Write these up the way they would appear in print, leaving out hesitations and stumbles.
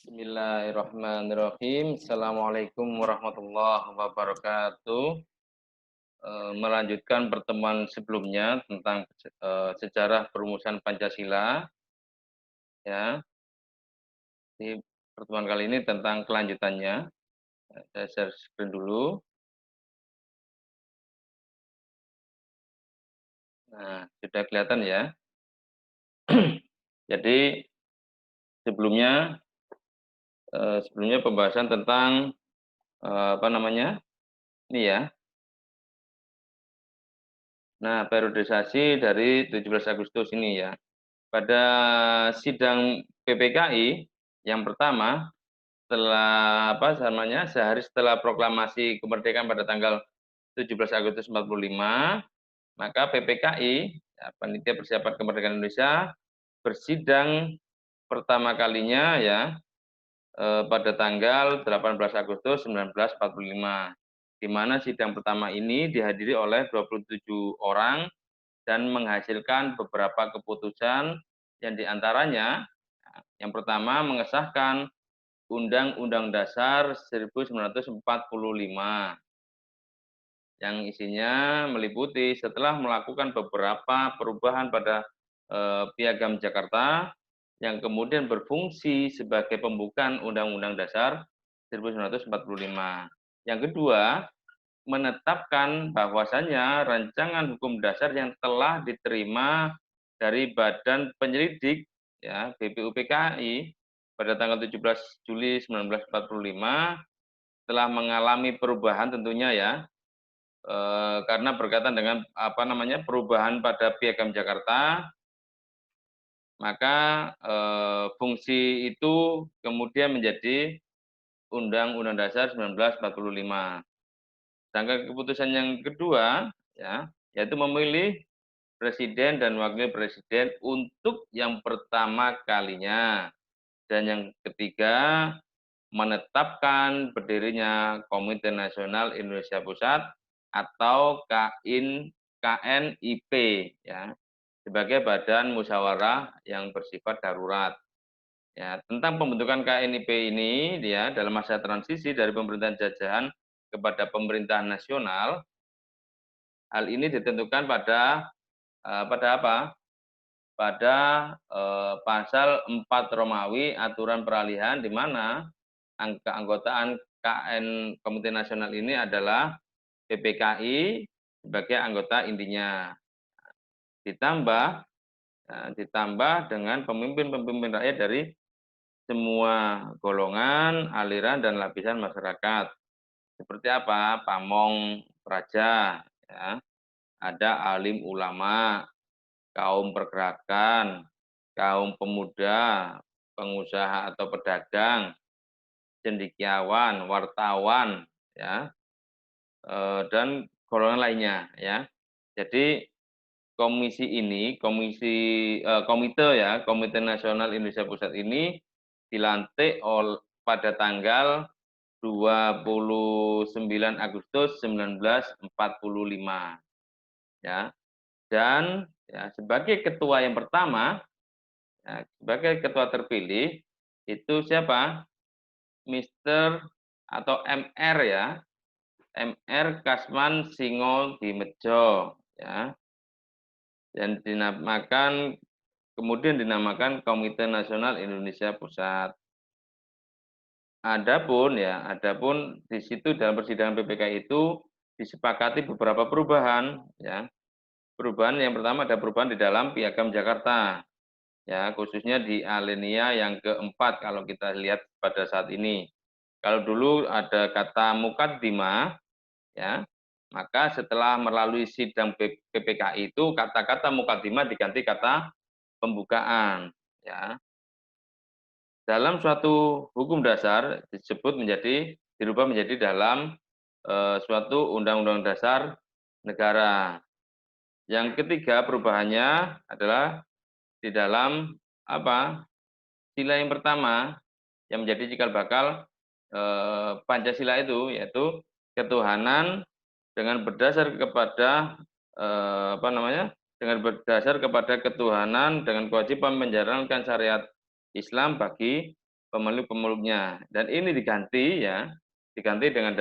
Bismillahirrahmanirrahim. Assalamualaikum warahmatullahi wabarakatuh. Melanjutkan pertemuan sebelumnya tentang sejarah perumusan Pancasila, ya. Di pertemuan kali ini tentang kelanjutannya. Saya share screen dulu. Nah, sudah kelihatan ya. Jadi sebelumnya pembahasan tentang apa namanya? Ini ya. Nah, periodisasi dari 17 Agustus ini ya. Pada sidang PPKI yang pertama, setelah sehari setelah proklamasi kemerdekaan pada tanggal 17 Agustus 45, maka PPKI, ya, Panitia Persiapan Kemerdekaan Indonesia, bersidang pertama kalinya ya pada tanggal 18 Agustus 1945, di mana sidang pertama ini dihadiri oleh 27 orang dan menghasilkan beberapa keputusan yang diantaranya yang pertama mengesahkan Undang-Undang Dasar 1945 yang isinya meliputi setelah melakukan beberapa perubahan pada Piagam Jakarta yang kemudian berfungsi sebagai pembukaan Undang-Undang Dasar 1945. Yang kedua, menetapkan bahwasannya rancangan hukum dasar yang telah diterima dari Badan Penyelidik ya BPUPKI pada tanggal 17 Juli 1945 telah mengalami perubahan tentunya ya karena berkaitan dengan perubahan pada Piagam Jakarta, maka fungsi itu kemudian menjadi Undang-Undang Dasar 1945. Sedangkan keputusan yang kedua ya yaitu memilih presiden dan wakil presiden untuk yang pertama kalinya. Dan yang ketiga, menetapkan berdirinya Komite Nasional Indonesia Pusat atau KNIP ya sebagai badan musyawarah yang bersifat darurat. Ya, tentang pembentukan KNIP ini dia dalam masa transisi dari pemerintahan jajahan kepada pemerintahan nasional, hal ini ditentukan pada apa? Pada pasal 4 Romawi aturan peralihan di mana keanggotaan Komite Nasional ini adalah PPKI sebagai anggota intinya. Ditambah dengan pemimpin-pemimpin rakyat dari semua golongan, aliran dan lapisan masyarakat. Seperti apa? Pamong Praja, ya. Ada alim ulama, kaum pergerakan, kaum pemuda, pengusaha atau pedagang, cendekiawan, wartawan, ya, dan golongan lainnya, ya. Jadi Komite Nasional Indonesia Pusat ini dilantik pada tanggal 29 Agustus 1945, ya. Dan ya, sebagai ketua yang pertama, ya, sebagai ketua terpilih itu siapa? Mister atau MR ya, MR Kasman Singo Dimejo ya. Dan kemudian dinamakan Komite Nasional Indonesia Pusat. Adapun di situ dalam persidangan PPK itu disepakati beberapa perubahan ya. Perubahan yang pertama ada perubahan di dalam Piagam Jakarta. Ya, khususnya di alinea yang keempat kalau kita lihat pada saat ini. Kalau dulu ada kata mukaddimah, ya, maka setelah melalui sidang PPKI itu kata-kata mukaddimah diganti kata pembukaan. Ya. Dalam suatu hukum dasar dirubah menjadi dalam suatu undang-undang dasar negara. Yang ketiga perubahannya adalah di dalam sila yang pertama yang menjadi cikal bakal Pancasila itu yaitu ketuhanan dengan berdasar kepada dengan berdasar kepada ketuhanan dengan kewajiban menjalankan syariat Islam bagi pemeluk-pemeluknya. Dan ini diganti ya, diganti dengan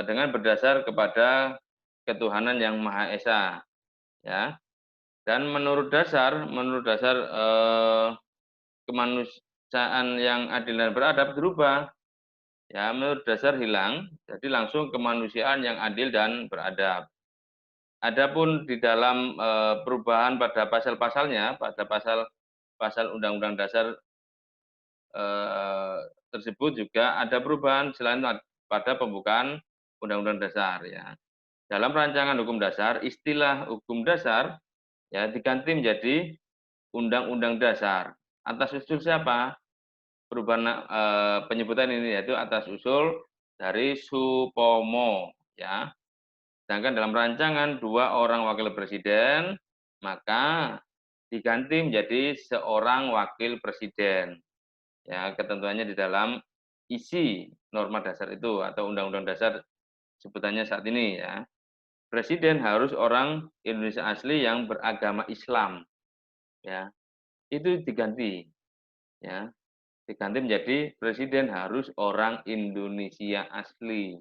dengan berdasar kepada ketuhanan yang Maha Esa, ya. Dan menurut dasar kemanusiaan yang adil dan beradab berubah, ya. Menurut dasar hilang, jadi langsung kemanusiaan yang adil dan beradab. Adapun di dalam perubahan pada pasal-pasalnya, pada pasal Undang-Undang Dasar tersebut juga ada perubahan selain pada pembukaan Undang-Undang Dasar ya. Dalam rancangan hukum dasar, istilah hukum dasar ya diganti menjadi Undang-Undang Dasar. Atas usul siapa? Perubahan penyebutan ini yaitu atas usul dari Supomo ya. Sedangkan dalam rancangan 2 orang wakil presiden, maka diganti menjadi seorang wakil presiden. Ya, ketentuannya di dalam isi norma dasar itu atau undang-undang dasar sebutannya saat ini ya. Presiden harus orang Indonesia asli yang beragama Islam ya. Itu diganti ya. Diganti menjadi presiden harus orang Indonesia asli.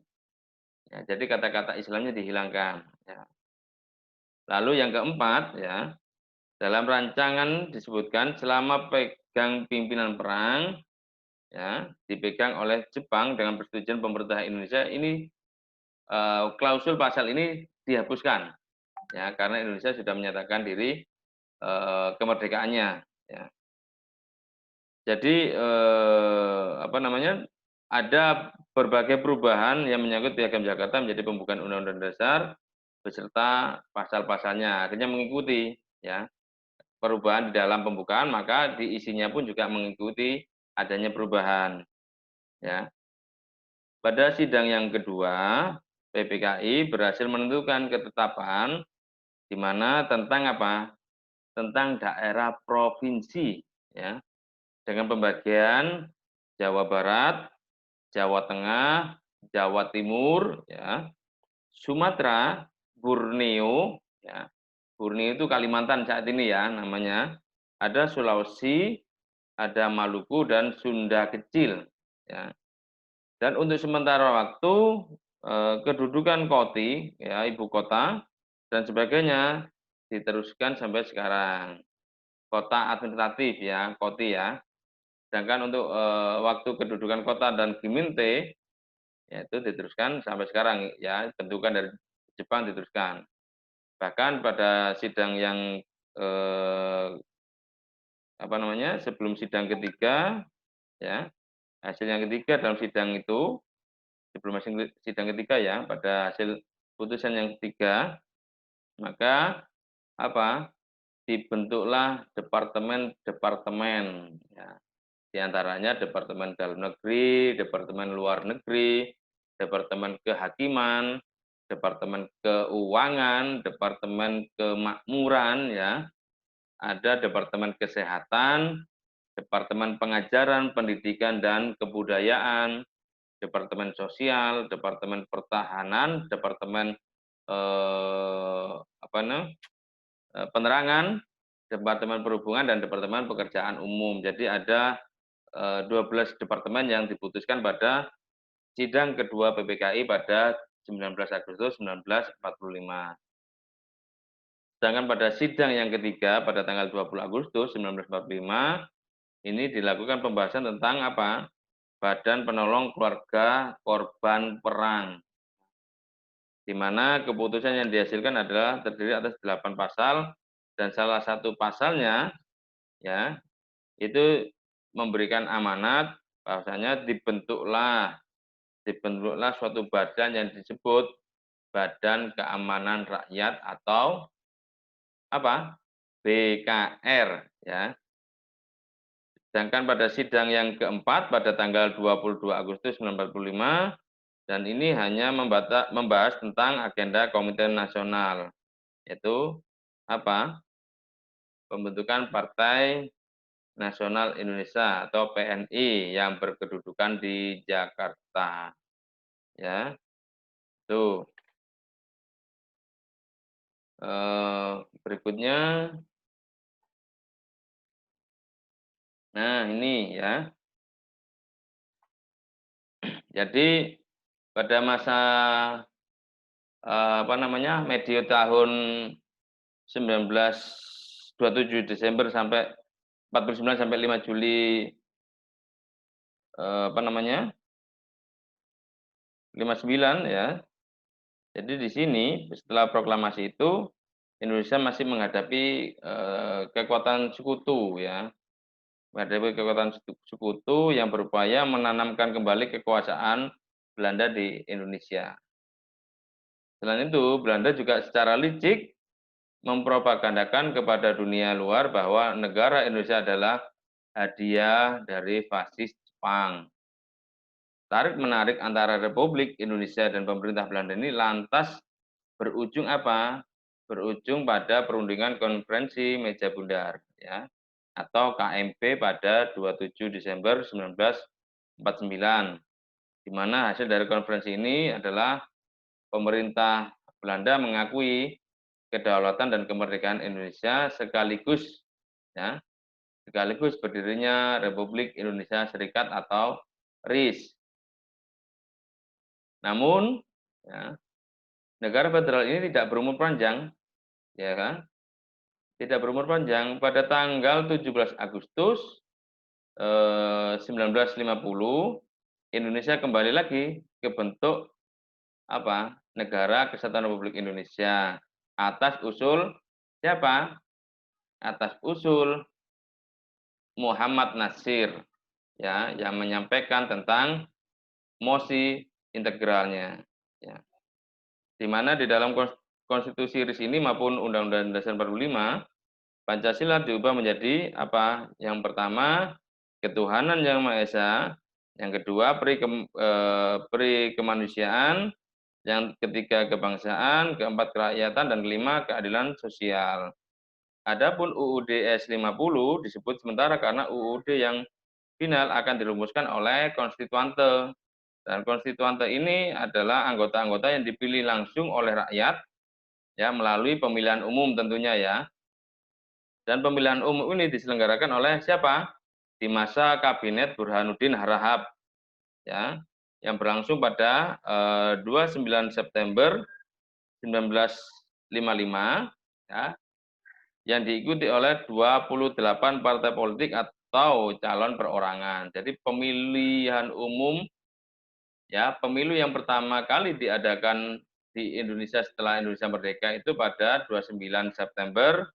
Ya, jadi kata-kata Islamnya dihilangkan ya. Lalu yang keempat ya, dalam rancangan disebutkan selama pegang pimpinan perang ya, dipegang oleh Jepang dengan persetujuan pemerintah Indonesia ini klausul pasal ini dihapuskan ya karena Indonesia sudah menyatakan diri kemerdekaannya ya. Jadi apa namanya? Ada berbagai perubahan yang menyangkut Piagam Jakarta menjadi pembukaan Undang-Undang Dasar beserta pasal-pasalnya. Akhirnya mengikuti ya perubahan di dalam pembukaan maka di isinya pun juga mengikuti adanya perubahan ya. Pada sidang yang kedua, PPKI berhasil menentukan ketetapan di mana tentang apa? Tentang daerah provinsi ya, dengan pembagian Jawa Barat, Jawa Tengah, Jawa Timur ya, Sumatera, Borneo ya. Borneo itu Kalimantan saat ini ya namanya. Ada Sulawesi, ada Maluku dan Sunda Kecil ya. Dan untuk sementara waktu, kedudukan Koti, ya ibu kota, dan sebagainya, diteruskan sampai sekarang. Kota administratif ya, Koti ya. Sedangkan untuk, waktu kedudukan kota dan Kiminte, ya itu diteruskan sampai sekarang ya, bentukan dari Jepang diteruskan. Bahkan pada sidang yang, apa namanya, sebelum sidang ketiga, ya, hasil yang ketiga dalam sidang itu sebelum sidang ketiga ya, pada hasil putusan yang ketiga, maka apa, dibentuklah departemen-departemen, ya. Di antaranya Departemen Dalam Negeri, Departemen Luar Negeri, Departemen Kehakiman, Departemen Keuangan, Departemen Kemakmuran, ya. Ada Departemen Kesehatan, Departemen Pengajaran, Pendidikan, dan Kebudayaan, Departemen Sosial, Departemen Pertahanan, Departemen apa namanya, Penerangan, Departemen Perhubungan, dan Departemen Pekerjaan Umum. Jadi ada 12 departemen yang diputuskan pada sidang kedua PPKI pada 19 Agustus 1945. Sedangkan pada sidang yang ketiga pada tanggal 20 Agustus 1945 ini dilakukan pembahasan tentang apa? Badan Penolong Keluarga Korban Perang, di mana keputusan yang dihasilkan adalah terdiri atas 8 pasal dan salah satu pasalnya ya itu memberikan amanat bahwasanya dibentuklah suatu badan yang disebut Badan Keamanan Rakyat atau apa? BKR ya. Sedangkan pada sidang yang keempat pada tanggal 22 Agustus 1945 dan ini hanya membahas tentang agenda Komite Nasional, yaitu apa? Pembentukan Partai Nasional Indonesia atau PNI yang berkedudukan di Jakarta. Ya, tuh. Berikutnya Nah, ini ya. Jadi pada masa apa namanya? Medio tahun 1927 Desember sampai 49 sampai 5 Juli apa namanya? 59 ya. Jadi di sini setelah proklamasi itu Indonesia masih menghadapi kekuatan sekutu ya. Menghadapi kekuatan sekutu yang berupaya menanamkan kembali kekuasaan Belanda di Indonesia. Selain itu, Belanda juga secara licik mempropagandakan kepada dunia luar bahwa negara Indonesia adalah hadiah dari fasis Jepang. Tarik-menarik antara Republik Indonesia dan pemerintah Belanda ini lantas berujung apa? Berujung pada perundingan konferensi meja bundar ya atau KMP pada 27 Desember 1949 di mana hasil dari konferensi ini adalah pemerintah Belanda mengakui kedaulatan dan kemerdekaan Indonesia ya sekaligus berdirinya Republik Indonesia Serikat atau RIS. Namun ya, negara federal ini tidak berumur panjang, ya kan? Tidak berumur panjang. Pada tanggal 17 Agustus 1950, Indonesia kembali lagi ke bentuk apa? Negara Kesatuan Republik Indonesia atas usul siapa? Atas usul Muhammad Nasir ya yang menyampaikan tentang mosi integralnya ya. Di mana di dalam konstitusi RIS ini maupun Undang-Undang Dasar 45 Pancasila diubah menjadi apa? Yang pertama, ketuhanan yang Maha Esa, yang kedua, peri kemanusiaan, yang ketiga kebangsaan, keempat kerakyatan, dan kelima keadilan sosial. Adapun UUD S50 disebut sementara karena UUD yang final akan dirumuskan oleh konstituante. Dan konstituante ini adalah anggota-anggota yang dipilih langsung oleh rakyat ya melalui pemilihan umum tentunya ya. Dan pemilihan umum ini diselenggarakan oleh siapa? Di masa Kabinet Burhanuddin Harahap ya, yang berlangsung pada 29 September 1955 ya, yang diikuti oleh 28 partai politik atau calon perorangan. Jadi pemilihan umum ya, pemilu yang pertama kali diadakan di Indonesia setelah Indonesia merdeka itu pada 29 September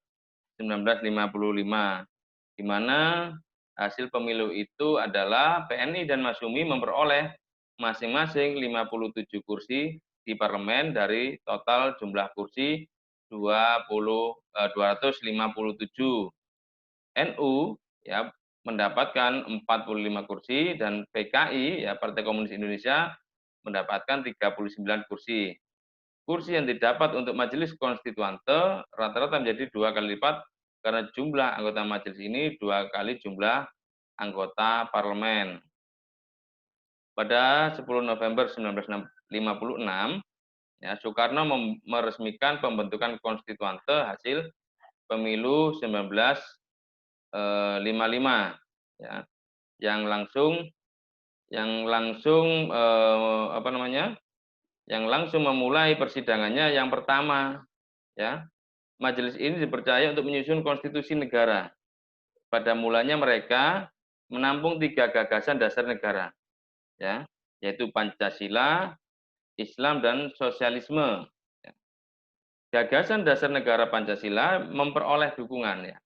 1955, di mana hasil pemilu itu adalah PNI dan Masyumi memperoleh masing-masing 57 kursi di parlemen dari total jumlah kursi 257. NU ya mendapatkan 45 kursi dan PKI ya Partai Komunis Indonesia mendapatkan 39 kursi. Kursi yang didapat untuk majelis konstituante rata-rata menjadi 2 kali lipat karena jumlah anggota majelis ini 2 kali jumlah anggota parlemen. Pada 10 November 1956, ya, Soekarno meresmikan pembentukan konstituante hasil pemilu 1955, ya, yang langsung apa namanya? Yang langsung memulai persidangannya yang pertama, ya. Majelis ini dipercaya untuk menyusun konstitusi negara. Pada mulanya mereka menampung 3 gagasan dasar negara, ya, yaitu Pancasila, Islam, dan sosialisme. Ya. Gagasan dasar negara Pancasila memperoleh dukungan, ya,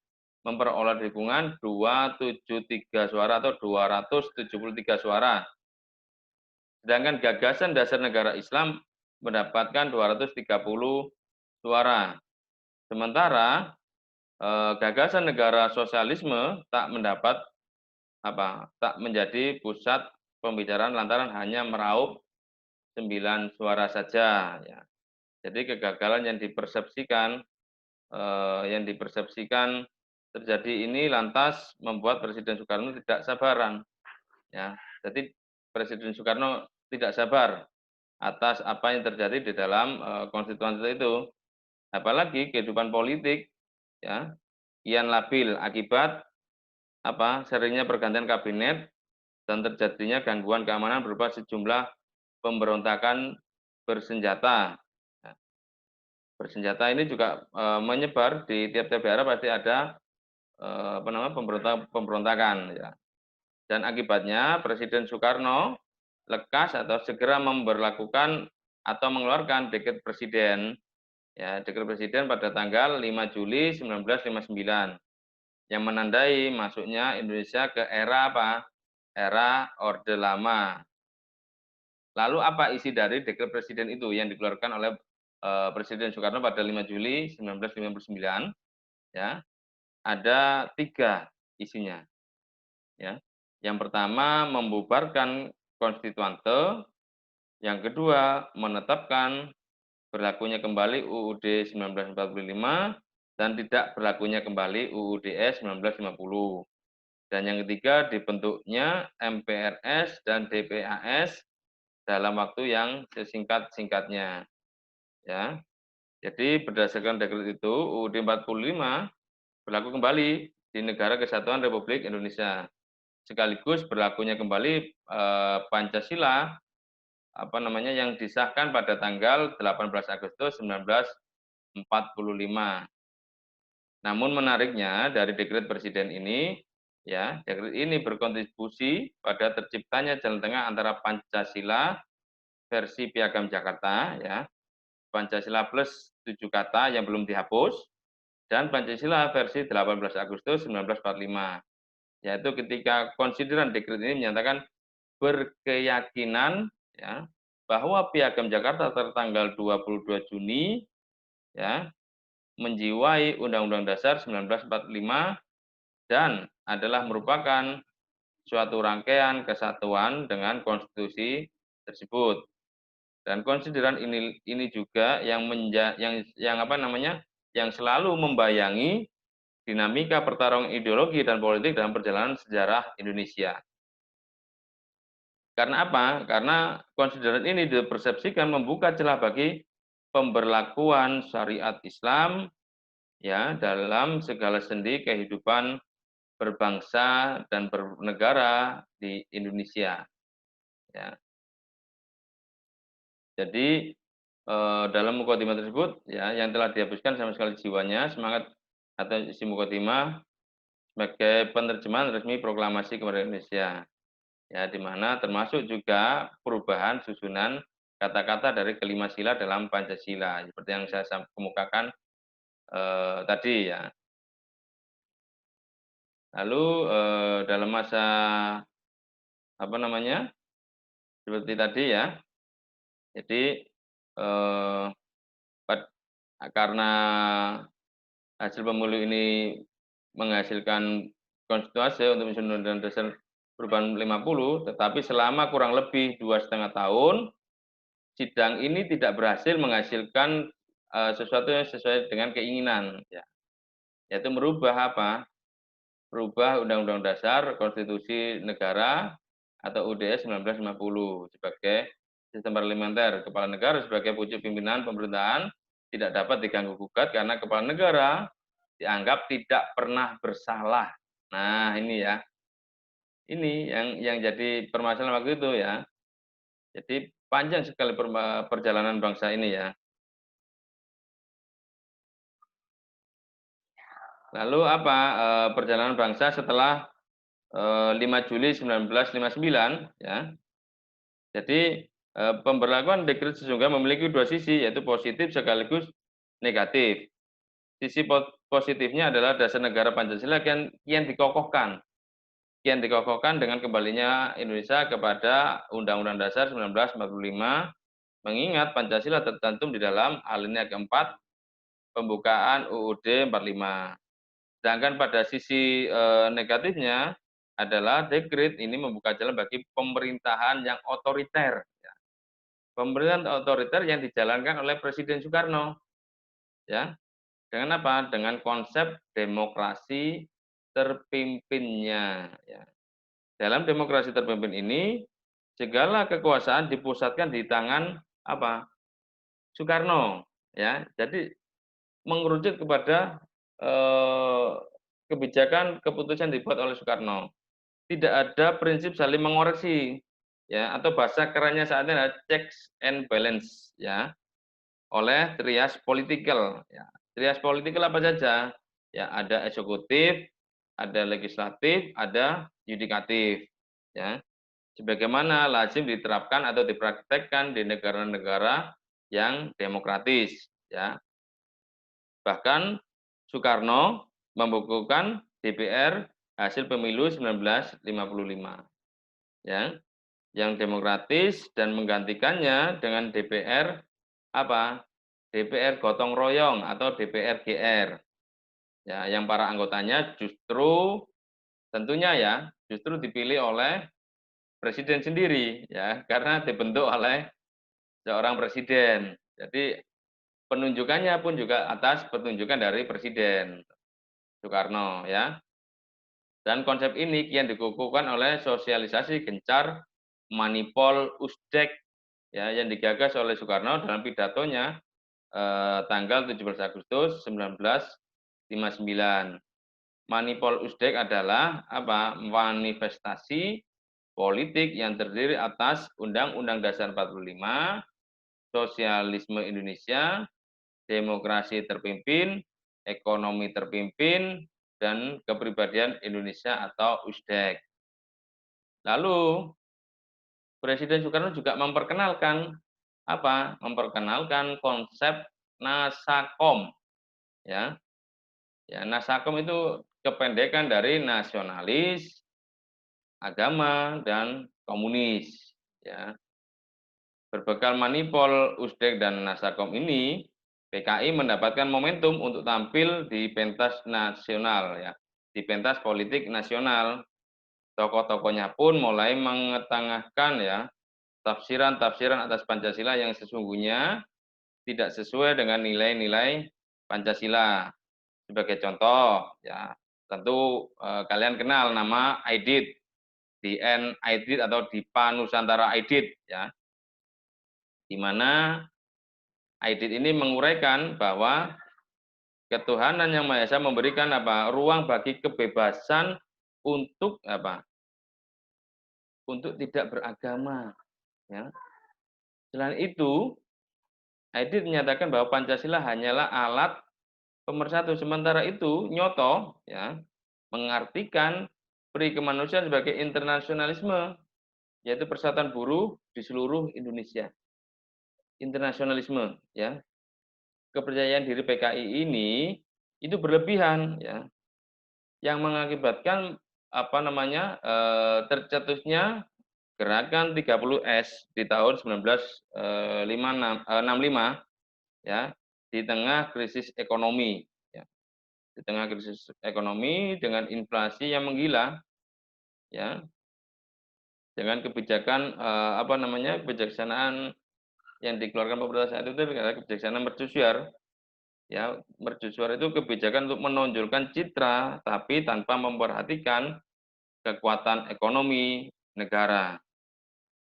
memperoleh dukungan 273 suara atau 273 suara. Sedangkan gagasan dasar negara Islam mendapatkan 230 suara. Sementara gagasan negara sosialisme tak mendapat tak menjadi pusat pembicaraan lantaran hanya meraup 9 suara saja ya. Jadi kegagalan yang dipersepsikan terjadi ini lantas membuat Presiden Soekarno tidak sabaran ya. Jadi Presiden Soekarno tidak sabar atas apa yang terjadi di dalam konstituante itu. Apalagi kehidupan politik ya kian labil akibat seringnya pergantian kabinet dan terjadinya gangguan keamanan berupa sejumlah pemberontakan bersenjata. Nah, bersenjata ini juga menyebar di tiap-tiap daerah, pasti ada pemberontakan, ya. Dan akibatnya Presiden Soekarno lekas atau segera memberlakukan atau mengeluarkan dekret presiden, ya, dekret presiden pada tanggal 5 Juli 1959 yang menandai masuknya Indonesia ke era apa? Era Orde Lama. Lalu apa isi dari dekret presiden itu yang dikeluarkan oleh Presiden Soekarno pada 5 Juli 1959? Ya, ada 3 isinya. Ya. Yang pertama membubarkan konstituante, yang kedua menetapkan berlakunya kembali UUD 1945 dan tidak berlakunya kembali UUD 1950. Dan yang ketiga dibentuknya MPRS dan DPAS dalam waktu yang sesingkat-singkatnya. Ya. Jadi berdasarkan dekret itu UUD 45 berlaku kembali di Negara Kesatuan Republik Indonesia. Sekaligus berlakunya kembali Pancasila yang disahkan pada tanggal 18 Agustus 1945. Namun menariknya dari dekret presiden ini, ya, dekret ini berkontribusi pada terciptanya jalan tengah antara Pancasila versi Piagam Jakarta, ya, Pancasila plus 7 kata yang belum dihapus, dan Pancasila versi 18 Agustus 1945. Yaitu ketika konsideran dekret ini menyatakan berkeyakinan, ya, bahwa Piagam Jakarta tertanggal 22 Juni, ya, menjiwai Undang-Undang Dasar 1945 dan adalah merupakan suatu rangkaian kesatuan dengan konstitusi tersebut. Dan konsideran ini juga yang selalu membayangi dinamika pertarungan ideologi dan politik dalam perjalanan sejarah Indonesia. Karena apa? Karena konsideran ini dipersepsikan membuka celah bagi pemberlakuan syariat Islam, ya, dalam segala sendi kehidupan berbangsa dan bernegara di Indonesia. Ya. Jadi dalam mukadimah tersebut, ya, yang telah dihapuskan sama sekali jiwanya, semangat atau isi mukadimah sebagai penerjemahan resmi proklamasi kemerdekaan Indonesia. Ya, di mana termasuk juga perubahan susunan kata-kata dari kelima sila dalam Pancasila, seperti yang saya kemukakan tadi, ya. Lalu dalam masa seperti tadi, ya. Jadi eh, karena hasil pemilu ini menghasilkan konstitusi untuk menyusun Undang-Undang Dasar perubahan 50, tetapi selama kurang lebih 2,5 tahun sidang ini tidak berhasil menghasilkan sesuatu yang sesuai dengan keinginan, ya. Yaitu merubah merubah Undang-Undang Dasar Konstitusi Negara atau UUD 1950 sebagai sistem parlementer. Kepala negara sebagai pucuk pimpinan pemerintahan tidak dapat diganggu gugat karena kepala negara dianggap tidak pernah bersalah. Nah, ini, ya. Ini yang jadi permasalahan waktu itu, ya. Jadi panjang sekali perjalanan bangsa ini, ya. Lalu perjalanan bangsa setelah 5 Juli 1959, ya. Jadi pemberlakuan dekret sesungguhnya memiliki 2 sisi, yaitu positif sekaligus negatif. Sisi positifnya adalah dasar negara Pancasila kian dikokohkan. Kian dikokohkan dengan kembalinya Indonesia kepada Undang-Undang Dasar 1945, mengingat Pancasila tercantum di dalam alinea keempat pembukaan UUD 45. Sedangkan pada sisi negatifnya adalah dekret ini membuka jalan bagi pemerintahan yang otoriter. Pemerintahan otoriter yang dijalankan oleh Presiden Soekarno, ya. Dengan apa? Dengan konsep demokrasi terpimpinnya, ya. Dalam demokrasi terpimpin ini, segala kekuasaan dipusatkan di tangan Soekarno, ya. Jadi mengerucut kepada kebijakan keputusan dibuat oleh Soekarno. Tidak ada prinsip saling mengoreksi, ya, atau bahasa kerennya saat ini adalah checks and balance, ya, oleh trias political, ya. Trias political apa saja? Ya, ada eksekutif, ada legislatif, ada yudikatif, ya. Sebagaimana lazim diterapkan atau dipraktekkan di negara-negara yang demokratis, ya. Bahkan Soekarno membukukan DPR hasil pemilu 1955, ya, yang demokratis dan menggantikannya dengan DPR apa? DPR gotong royong atau DPR GR, ya, yang para anggotanya justru tentunya ya, justru dipilih oleh presiden sendiri, ya, karena dibentuk oleh seorang presiden. Jadi penunjukannya pun juga atas petunjukan dari Presiden Soekarno, ya. Dan konsep ini kian dikukuhkan oleh sosialisasi gencar Manipol Usdek, ya, yang digagas oleh Soekarno dalam pidatonya tanggal 17 Agustus 1959. Manipol Usdek adalah apa? Manifestasi politik yang terdiri atas Undang-Undang Dasar 45, sosialisme Indonesia, demokrasi terpimpin, ekonomi terpimpin, dan kepribadian Indonesia atau USDEK. Lalu Presiden Soekarno juga memperkenalkan apa? Memperkenalkan konsep Nasakom, ya. Ya, Nasakom itu kependekan dari nasionalis, agama, dan komunis, ya. Berbekal Manipol, Usdek, dan Nasakom ini, PKI mendapatkan momentum untuk tampil di pentas nasional, ya, di pentas politik nasional. Tokoh-tokohnya pun mulai mengetengahkan, ya, tafsiran-tafsiran atas Pancasila yang sesungguhnya tidak sesuai dengan nilai-nilai Pancasila. Sebagai contoh, ya, tentu kalian kenal nama Aidit, DN Aidit atau Dipa Nusantara Aidit, ya, di mana Aidit ini menguraikan bahwa ketuhanan yang Maha Esa memberikan apa? Ruang bagi kebebasan untuk apa? Untuk tidak beragama, ya. Selain itu, Aidit menyatakan bahwa Pancasila hanyalah alat pemersatu. Sementara itu, Nyoto, ya, mengartikan pri kemanusiaan sebagai internasionalisme, yaitu persatuan buruh di seluruh Indonesia. Internasionalisme, ya. Kepercayaan diri PKI ini itu berlebihan, ya, yang mengakibatkan apa namanya, tercetusnya gerakan 30S di tahun 1965, ya, di tengah krisis ekonomi, ya. Di tengah krisis ekonomi dengan inflasi yang menggila, ya, dengan kebijakan, apa namanya, kebijaksanaan yang dikeluarkan pemerintah saat itu adalah kebijaksanaan mercusuar, ya. Mercusuar itu kebijakan untuk menonjolkan citra, tapi tanpa memperhatikan kekuatan ekonomi negara.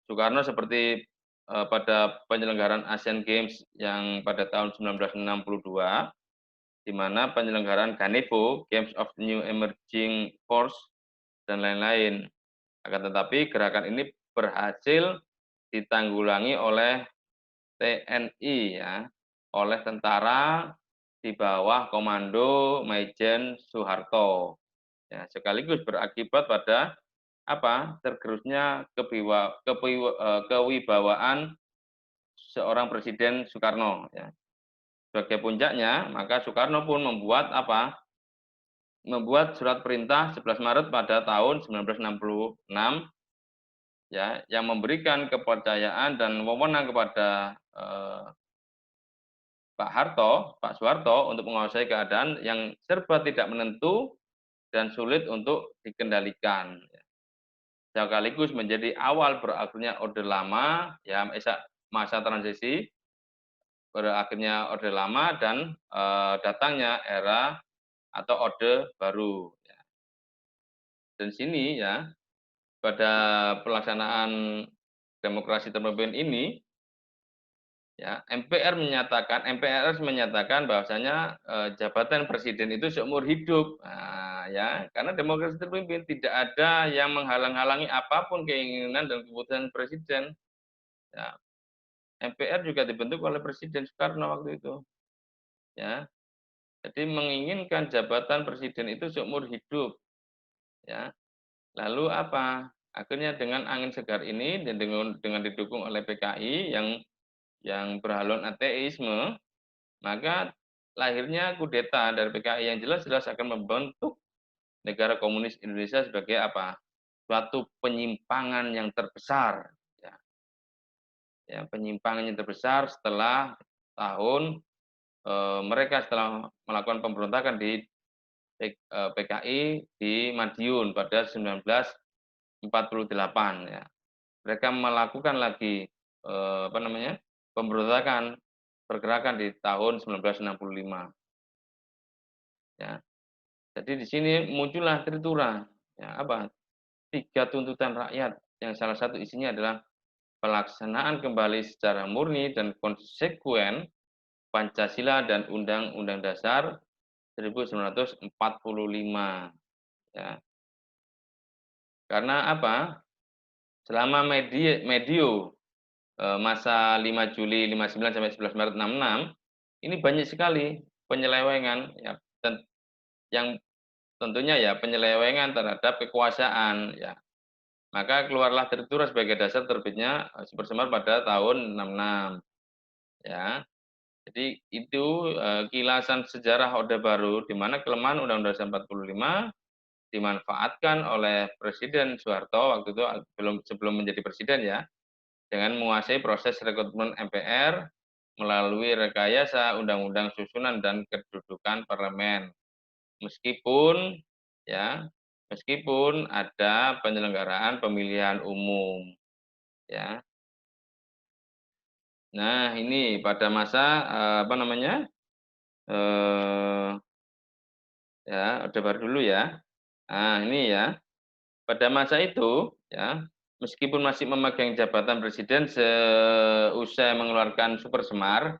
Soekarno seperti pada penyelenggaraan Asian Games yang pada tahun 1962, di mana penyelenggaraan Ganevo, Games of New Emerging Force, dan lain-lain. Akan tetapi gerakan ini berhasil ditanggulangi oleh TNI, ya, oleh tentara di bawah komando Maijen Soeharto. Ya, sekaligus berakibat pada apa? Tergerusnya kewibawaan seorang Presiden Soekarno, ya. Sebagai puncaknya, maka Soekarno pun membuat apa? Membuat surat perintah 11 Maret pada tahun 1966, ya, yang memberikan kepercayaan dan wewenang kepada Pak Soeharto untuk menguasai keadaan yang serba tidak menentu dan sulit untuk dikendalikan. Sekaligus menjadi awal berakhirnya Orde Lama, ya, masa transisi berakhirnya Orde Lama dan datangnya era atau Orde Baru. Ya. Dan sini, ya, pada pelaksanaan demokrasi terpimpin ini, Ya, MPRS menyatakan bahwasanya, jabatan presiden itu seumur hidup. Nah, ya, karena demokrasi terpimpin, tidak ada yang menghalang-halangi apapun keinginan dan keputusan presiden. Ya, MPR juga dibentuk oleh Presiden Soekarno waktu itu, ya. Jadi menginginkan jabatan presiden itu seumur hidup, ya. Lalu apa? Akhirnya dengan angin segar ini dan dengan didukung oleh PKI yang berhaluan ateisme, maka lahirnya kudeta dari PKI yang jelas-jelas akan membentuk negara komunis Indonesia sebagai apa? Suatu penyimpangan yang terbesar, ya, penyimpangan yang terbesar setelah tahun, mereka setelah melakukan pemberontakan di PKI di Madiun pada 1948, ya. Mereka melakukan lagi, apa namanya, pemberontakan, pergerakan di tahun 1965, ya. Jadi di sini muncullah Tritura, ya apa, 3 tuntutan rakyat yang salah satu isinya adalah pelaksanaan kembali secara murni dan konsekuen Pancasila dan Undang-Undang Dasar 1945, ya. Karena apa, selama medio, masa 5 Juli 59 sampai 11 Maret 66, ini banyak sekali penyelewengan, ya, dan yang tentunya ya penyelewengan terhadap kekuasaan, ya. Maka keluarlah Tertura sebagai dasar terbitnya, Super Semar pada tahun 66, ya. Jadi itu, kilasan sejarah Orde Baru di mana kelemahan Undang-Undang Dasar 45 dimanfaatkan oleh Presiden Soeharto waktu itu, sebelum menjadi presiden, ya, dengan menguasai proses rekrutmen MPR melalui rekayasa undang-undang susunan dan kedudukan parlemen. Meskipun, ya, meskipun ada penyelenggaraan pemilihan umum, ya. Nah, ini pada masa, apa namanya, eee, ya, Orde Baru dulu, ya. Nah, ini ya, pada masa itu, ya, meskipun masih memegang jabatan presiden seusai mengeluarkan Super Semar,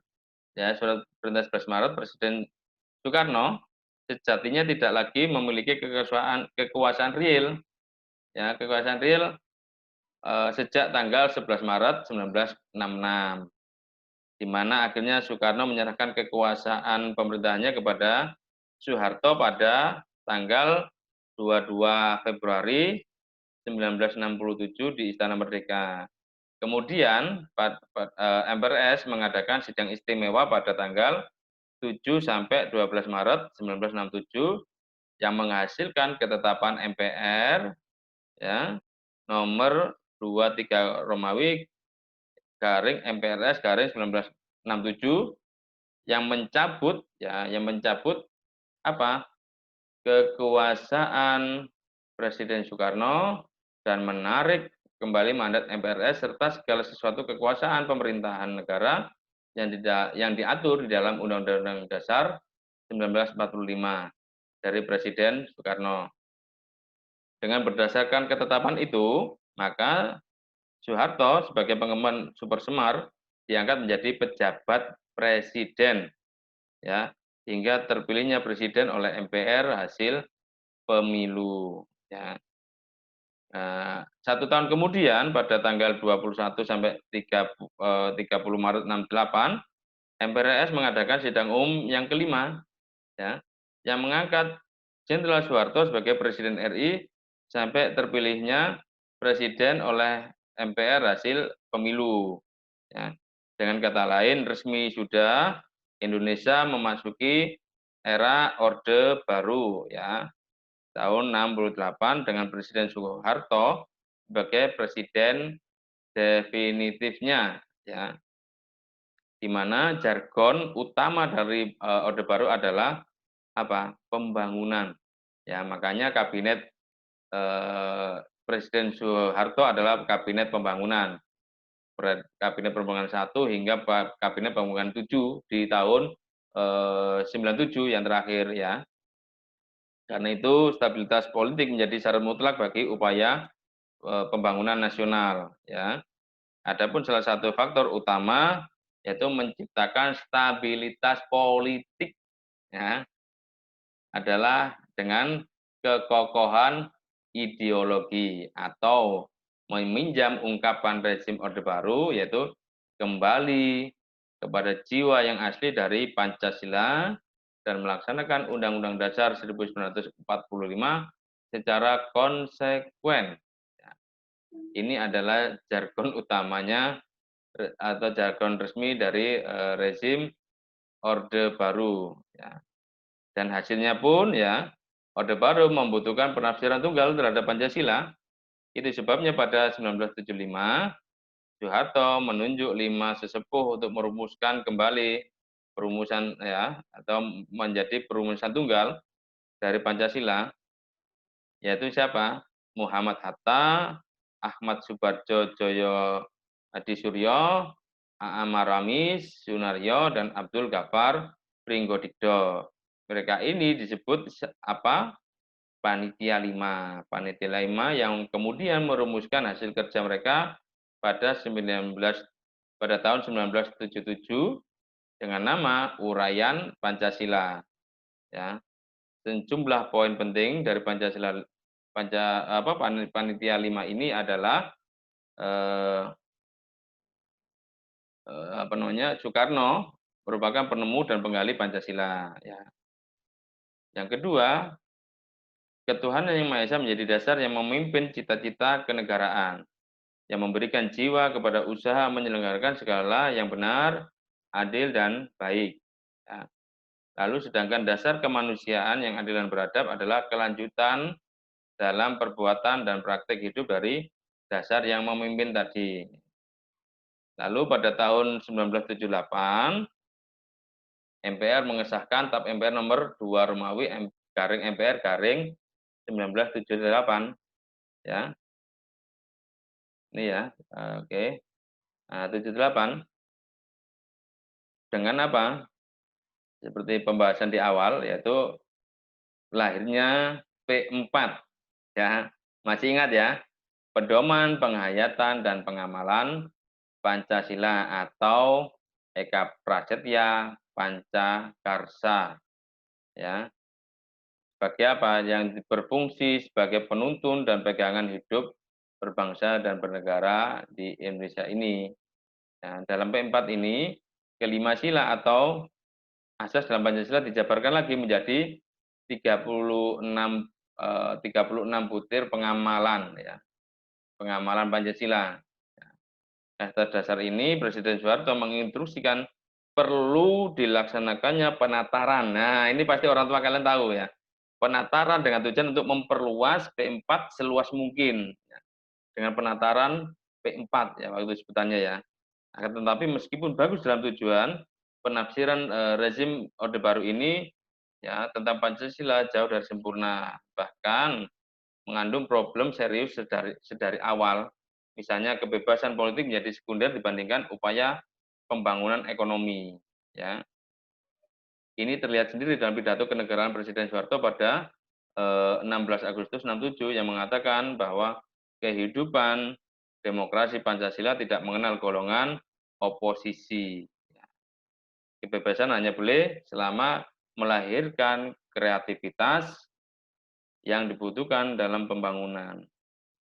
ya, Surat Perintah 11 Maret, Presiden Soekarno sejatinya tidak lagi memiliki kekuasaan real, ya, kekuasaan real, sejak tanggal 11 Maret 1966, di mana akhirnya Soekarno menyerahkan kekuasaan pemerintahannya kepada Soeharto pada tanggal 22 Februari 1967 di Istana Merdeka. Kemudian MPRS mengadakan sidang istimewa pada tanggal 7 sampai 12 Maret 1967 yang menghasilkan ketetapan MPR, ya, nomor 23 Romawi garing MPRS garing 1967 yang mencabut, ya, yang mencabut apa, kekuasaan Presiden Soekarno dan menarik kembali mandat MPRS serta segala sesuatu kekuasaan pemerintahan negara yang diatur di dalam Undang-Undang Dasar 1945 dari Presiden Soekarno. Dengan berdasarkan ketetapan itu, maka Soeharto sebagai pengemban Super Semar diangkat menjadi pejabat presiden, ya, hingga terpilihnya presiden oleh MPR hasil pemilu, ya. Nah, 1 tahun kemudian pada tanggal 21 sampai 30 Maret 68, MPRS mengadakan sidang umum yang kelima, ya, yang mengangkat Jenderal Soeharto sebagai Presiden RI sampai terpilihnya presiden oleh MPR hasil pemilu, ya. Dengan kata lain, resmi sudah Indonesia memasuki era Orde Baru, ya, tahun 68 dengan Presiden Soeharto sebagai presiden definitifnya, ya, di mana jargon utama dari, Orde Baru adalah apa, pembangunan. Ya, makanya kabinet, Presiden Soeharto adalah kabinet pembangunan. Kabinet Pembangunan 1 hingga Kabinet Pembangunan 7 di tahun, 97 yang terakhir, ya. Karena itu stabilitas politik menjadi syarat mutlak bagi upaya, pembangunan nasional, ya. Adapun salah satu faktor utama yaitu menciptakan stabilitas politik, ya, adalah dengan kekokohan ideologi atau meminjam ungkapan rezim Orde Baru, yaitu kembali kepada jiwa yang asli dari Pancasila dan melaksanakan Undang-Undang Dasar 1945 secara konsekuen. Ya, ini adalah jargon utamanya atau jargon resmi dari rezim Orde Baru. Ya. Dan hasilnya pun ya, Orde Baru membutuhkan penafsiran tunggal terhadap Pancasila. Itu sebabnya pada 1975, Soeharto menunjuk 5 sesepuh untuk merumuskan kembali perumusan ya atau menjadi perumusan tunggal dari Pancasila, yaitu siapa? Muhammad Hatta, Ahmad Subarjo Joyo Adisuryo, A.A. Maramis, Sunaryo, dan Abdul Ghaffar Pringgodikdo. Mereka ini disebut apa? Panitia 5. Panitia 5 yang kemudian merumuskan hasil kerja mereka pada tahun 1977 dengan nama Uraian Pancasila. Ya, sejumlah poin penting dari Pancasila Panitia 5 ini adalah eh, apa namanya, Soekarno merupakan penemu dan penggali Pancasila. Ya. Yang kedua, ketuhanan yang Maha Esa menjadi dasar yang memimpin cita-cita kenegaraan, yang memberikan jiwa kepada usaha menyelenggarakan segala yang benar, adil, dan baik. Ya. Lalu sedangkan dasar kemanusiaan yang adil dan beradab adalah kelanjutan dalam perbuatan dan praktek hidup dari dasar yang memimpin tadi. Lalu pada tahun 1978, MPR mengesahkan TAP MPR nomor 2 Romawi garing MPR garing 1978. Ya, ini ya, oke. Nah, 78 dengan apa? Seperti pembahasan di awal, yaitu lahirnya P4. Ya, masih ingat ya? Pedoman penghayatan dan pengamalan Pancasila atau Eka Prasetya Pancakarsa. Ya, sebagai apa? Yang berfungsi sebagai penuntun dan pegangan hidup berbangsa dan bernegara di Indonesia ini. Nah, dalam P4 ini, kelima sila atau asas dalam Pancasila dijabarkan lagi menjadi 36 butir pengamalan ya. Pengamalan Pancasila. Atas dasar ini Presiden Soeharto menginstruksikan perlu dilaksanakannya penataran. Nah, ini pasti orang tua kalian tahu ya. Penataran dengan tujuan untuk memperluas P4 seluas mungkin. Dengan penataran P4 ya waktu sebutannya ya. Akan tetapi meskipun bagus dalam tujuan, penafsiran rezim Orde Baru ini ya tentang Pancasila jauh dari sempurna. Bahkan mengandung problem serius sedari awal. Misalnya kebebasan politik menjadi sekunder dibandingkan upaya pembangunan ekonomi. Ya, ini terlihat sendiri dalam pidato kenegaraan Presiden Soeharto pada 16 Agustus 67 yang mengatakan bahwa kehidupan demokrasi Pancasila tidak mengenal golongan oposisi. Kebebasan hanya boleh selama melahirkan kreativitas yang dibutuhkan dalam pembangunan.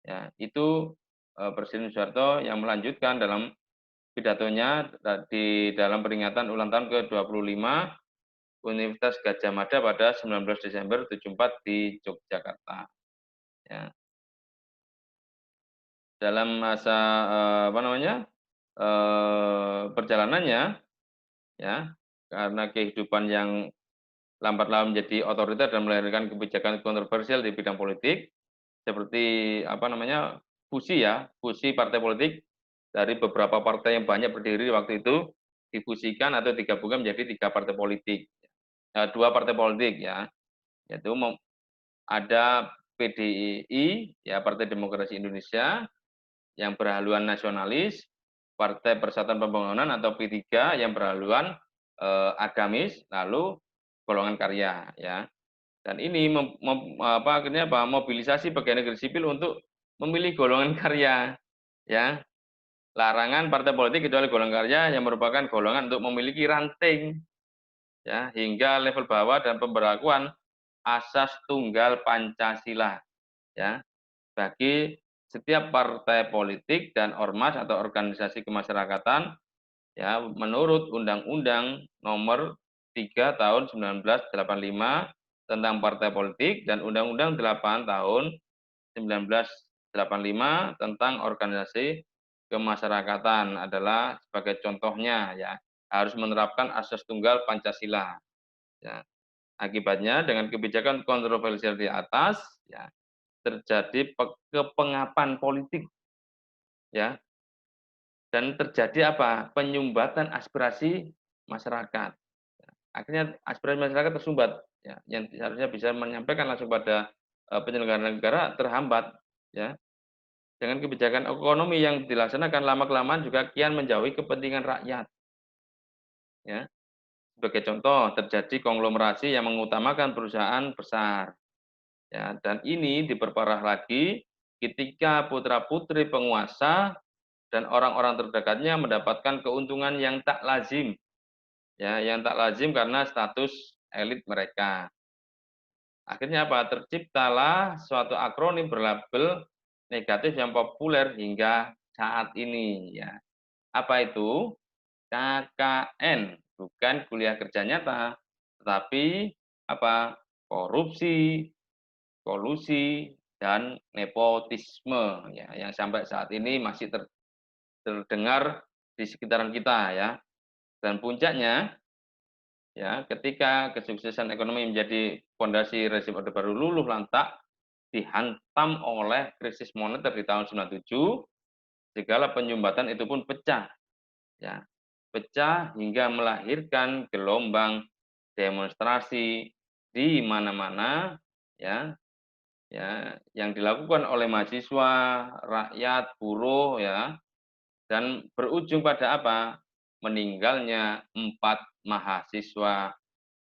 Ya, itu Presiden Soeharto yang melanjutkan dalam pidatonya di dalam peringatan ulang tahun ke-25 Universitas Gadjah Mada pada 19 Desember 74 di Yogyakarta. Ya. Dalam masa apa namanya perjalanannya, ya, karena kehidupan yang lambat laun menjadi otoriter dan melahirkan kebijakan kontroversial di bidang politik, seperti apa namanya fusi partai politik dari beberapa partai yang banyak berdiri waktu itu difusikan atau digabungkan menjadi 3 partai politik, 2 partai politik ya, yaitu ada PDI ya Partai Demokrasi Indonesia yang berhaluan nasionalis, Partai Persatuan Pembangunan atau P3 yang berhaluan agamis, lalu golongan karya ya. Dan ini akhirnya mobilisasi pegawai negeri sipil untuk memilih golongan karya ya. Larangan partai politik kecuali golongan karya yang merupakan golongan untuk memiliki ranting, ya, hingga level bawah dan pemberlakuan asas tunggal Pancasila, ya, bagi setiap partai politik dan ormas atau organisasi kemasyarakatan, ya, menurut Undang-Undang Nomor 3 Tahun 1985 tentang partai politik dan Undang-Undang 8 Tahun 1985 tentang organisasi kemasyarakatan adalah sebagai contohnya, ya, harus menerapkan asas tunggal Pancasila, ya. Akibatnya dengan kebijakan kontroversial di atas, ya, terjadi kepengapan politik, ya, dan terjadi apa? Penyumbatan aspirasi masyarakat. Akhirnya aspirasi masyarakat tersumbat, ya, yang seharusnya bisa menyampaikan langsung pada penyelenggara negara terhambat, ya. Dengan kebijakan ekonomi yang dilaksanakan lama-kelamaan juga kian menjauhi kepentingan rakyat, ya. Sebagai contoh, terjadi konglomerasi yang mengutamakan perusahaan besar, ya, dan ini diperparah lagi ketika putra-putri penguasa dan orang-orang terdekatnya mendapatkan keuntungan yang tak lazim, ya, yang tak lazim karena status elit mereka. Akhirnya apa? Terciptalah suatu akronim berlabel negatif yang populer hingga saat ini, ya. Apa itu? KKN, bukan kuliah kerja nyata, tetapi apa? Korupsi, kolusi, dan nepotisme, ya, yang sampai saat ini masih terdengar di sekitaran kita, ya. Dan puncaknya, ya, ketika kesuksesan ekonomi menjadi fondasi rezim Orde Baru luluh lantak, dihantam oleh krisis moneter di tahun 97, segala penyumbatan itu pun pecah, ya. Pecah hingga melahirkan gelombang demonstrasi di mana-mana, ya, yang dilakukan oleh mahasiswa, rakyat, buruh, ya, dan berujung pada apa? Meninggalnya 4 mahasiswa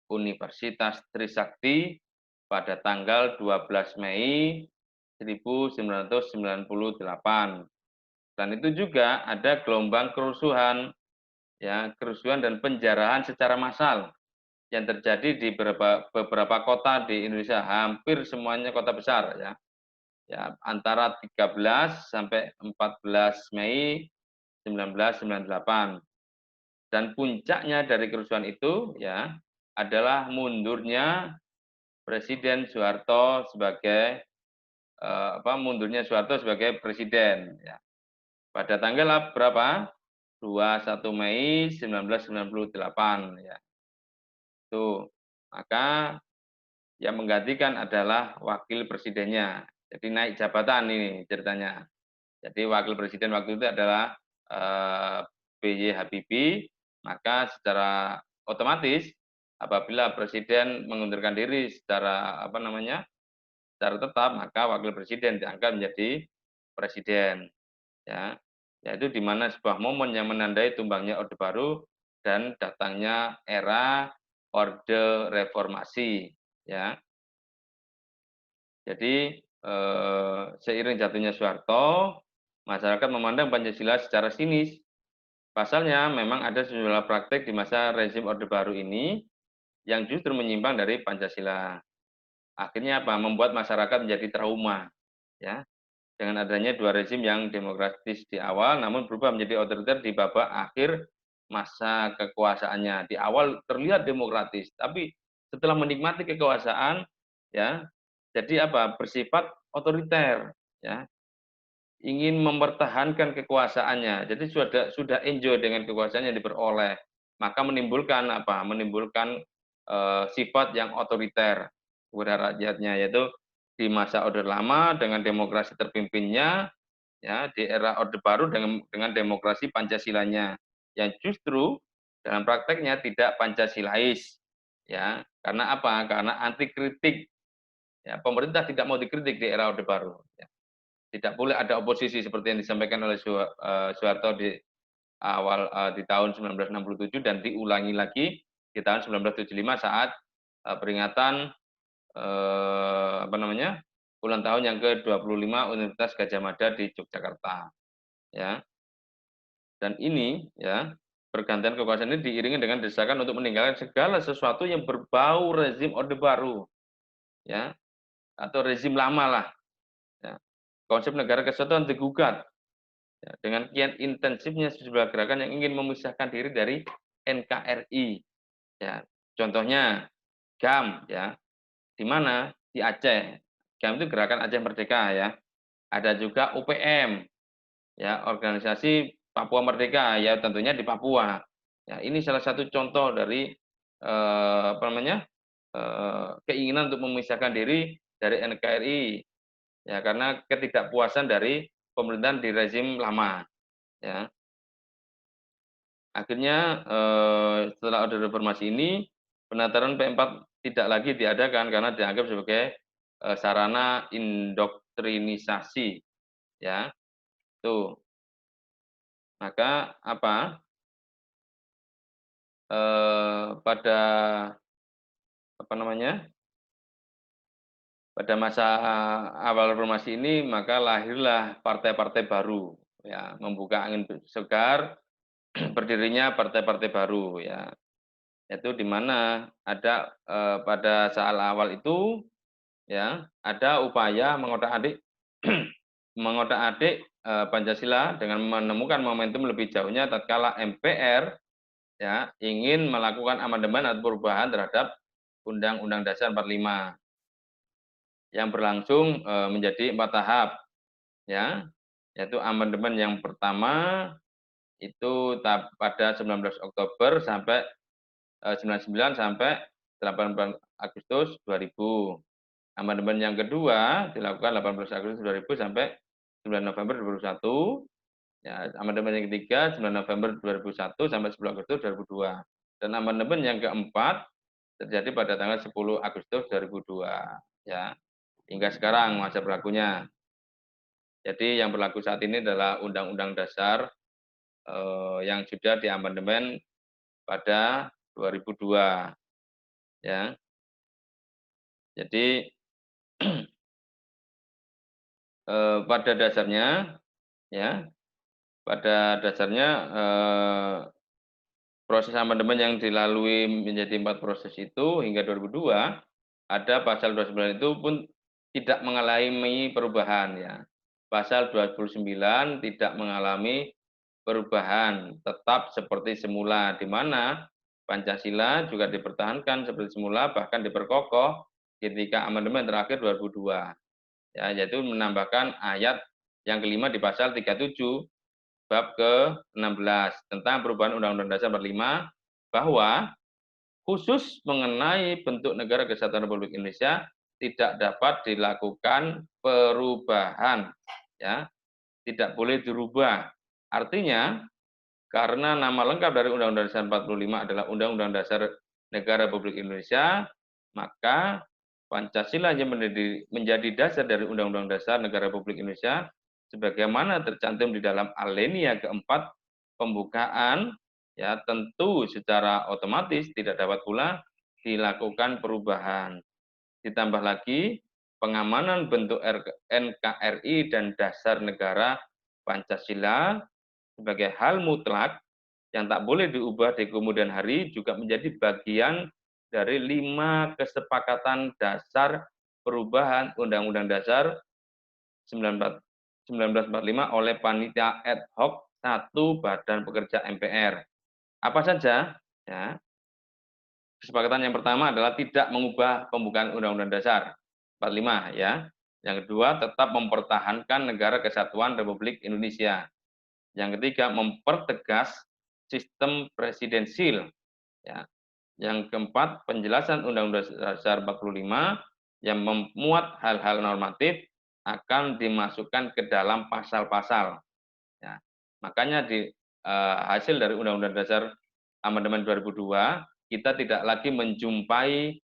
Universitas Trisakti pada tanggal 12 Mei 1998. Dan itu juga ada gelombang kerusuhan, ya, kerusuhan dan penjarahan secara massal yang terjadi di beberapa kota di Indonesia, hampir semuanya kota besar, ya. Ya, antara 13 sampai 14 Mei 1998. Dan puncaknya dari kerusuhan itu, ya, adalah mundurnya Presiden Soeharto sebagai mundurnya Soeharto sebagai presiden, ya. Pada tanggal berapa? 21 Mei 1998, ya. Tuh. Maka yang menggantikan adalah wakil presidennya. Jadi naik jabatan ini ceritanya. Jadi wakil presiden waktu itu adalah B.Y. Habibie, maka secara otomatis apabila presiden mengundurkan diri secara secara tetap, maka wakil presiden diangkat menjadi presiden, ya. Yaitu di mana sebuah momen yang menandai tumbangnya Orde Baru dan datangnya era Orde Reformasi, ya. Jadi seiring jatuhnya Soeharto, masyarakat memandang Pancasila secara sinis. Pasalnya memang ada sejumlah praktek di masa rezim Orde Baru ini yang justru menyimpang dari Pancasila. Akhirnya apa? Membuat masyarakat menjadi trauma, ya. Dengan adanya dua rezim yang demokratis di awal, namun berubah menjadi otoriter di babak akhir masa kekuasaannya. Di awal terlihat demokratis, tapi setelah menikmati kekuasaan, ya, jadi apa? Bersifat otoriter, ya. Ingin mempertahankan kekuasaannya. Jadi sudah enjoy dengan kekuasaan yang diperoleh. Maka menimbulkan apa? Menimbulkan sifat yang otoriter kepada rakyatnya, yaitu di masa Orde Lama dengan demokrasi terpimpinnya, ya, di era Orde Baru dengan demokrasi Pancasilanya yang justru dalam prakteknya tidak Pancasilais, ya. Karena apa? Karena anti kritik, ya, pemerintah tidak mau dikritik di era Orde Baru, ya. Tidak boleh ada oposisi seperti yang disampaikan oleh Soeharto di awal di tahun 1967 dan diulangi lagi di tahun 1975 saat peringatan ulang tahun yang ke-25 Universitas Gadjah Mada di Yogyakarta, ya. Dan ini ya, pergantian kekuasaan ini diiringi dengan desakan untuk meninggalkan segala sesuatu yang berbau rezim Orde Baru, ya, atau rezim lama lah. Ya. Konsep negara kesatuan digugat ya, dengan kian intensifnya sejumlah gerakan yang ingin memisahkan diri dari NKRI. Ya, contohnya GAM ya, di mana di Aceh. GAM itu Gerakan Aceh Merdeka ya. Ada juga UPM ya, organisasi Papua Merdeka ya, tentunya di Papua. Ya, ini salah satu contoh dari keinginan untuk memisahkan diri dari NKRI ya, karena ketidakpuasan dari pemerintahan di rezim lama ya. Akhirnya setelah Orde Reformasi ini penataran P4 tidak lagi diadakan karena dianggap sebagai sarana indoktrinisasi ya. Tuh. Maka apa? Pada apa namanya? Pada masa awal reformasi ini maka lahirlah partai-partai baru ya, membuka angin segar berdirinya partai-partai baru ya. Itu di mana ada pada saat awal itu ya, ada upaya mengotak-atik mengotak-atik Pancasila dengan menemukan momentum lebih jauhnya tatkala MPR ya ingin melakukan amandemen atau perubahan terhadap Undang-Undang Dasar 45 yang berlangsung menjadi 4 tahap ya, yaitu amandemen yang pertama itu pada 19 Oktober sampai 99 sampai 18 Agustus 2000. Amandemen yang kedua dilakukan 18 Agustus 2000 sampai 9 November 2001. Ya, amandemen yang ketiga 9 November 2001 sampai 10 Agustus 2002. Dan amandemen yang keempat terjadi pada tanggal 10 Agustus 2002 ya. Hingga sekarang masa berlakunya. Jadi yang berlaku saat ini adalah Undang-Undang Dasar yang sudah diamandemen pada 2002 ya. Jadi pada dasarnya ya, pada dasarnya proses amandemen yang dilalui menjadi 4 proses itu hingga 2002, ada pasal 29 itu pun tidak mengalami perubahan ya. Pasal 29 tidak mengalami perubahan, tetap seperti semula, di mana Pancasila juga dipertahankan seperti semula, bahkan diperkokoh ketika amandemen terakhir 2002. Ya, yaitu menambahkan ayat yang kelima di pasal 37 bab ke-16 tentang perubahan Undang-Undang Dasar 45 bahwa khusus mengenai bentuk negara kesatuan Republik Indonesia tidak dapat dilakukan perubahan ya, tidak boleh dirubah. Artinya karena nama lengkap dari Undang-Undang Dasar 45 adalah Undang-Undang Dasar Negara Republik Indonesia, maka Pancasila yang menjadi dasar dari Undang-Undang Dasar Negara Republik Indonesia sebagaimana tercantum di dalam alinea keempat pembukaan ya, tentu secara otomatis tidak dapat pula dilakukan perubahan. Ditambah lagi pengamanan bentuk NKRI dan dasar negara Pancasila sebagai hal mutlak yang tak boleh diubah di kemudian hari juga menjadi bagian dari 5 kesepakatan dasar perubahan Undang-Undang Dasar 1945 oleh panitia ad hoc 1 Badan Pekerja MPR. Apa saja? Ya. Kesepakatan yang pertama adalah tidak mengubah pembukaan Undang-Undang Dasar 45 ya. Yang kedua, tetap mempertahankan negara kesatuan Republik Indonesia. Yang ketiga, mempertegas sistem presidensil ya. Yang keempat, penjelasan Undang-Undang Dasar 45 yang memuat hal-hal normatif akan dimasukkan ke dalam pasal-pasal. Ya. Makanya di hasil dari Undang-Undang Dasar Amandemen 2002 kita tidak lagi menjumpai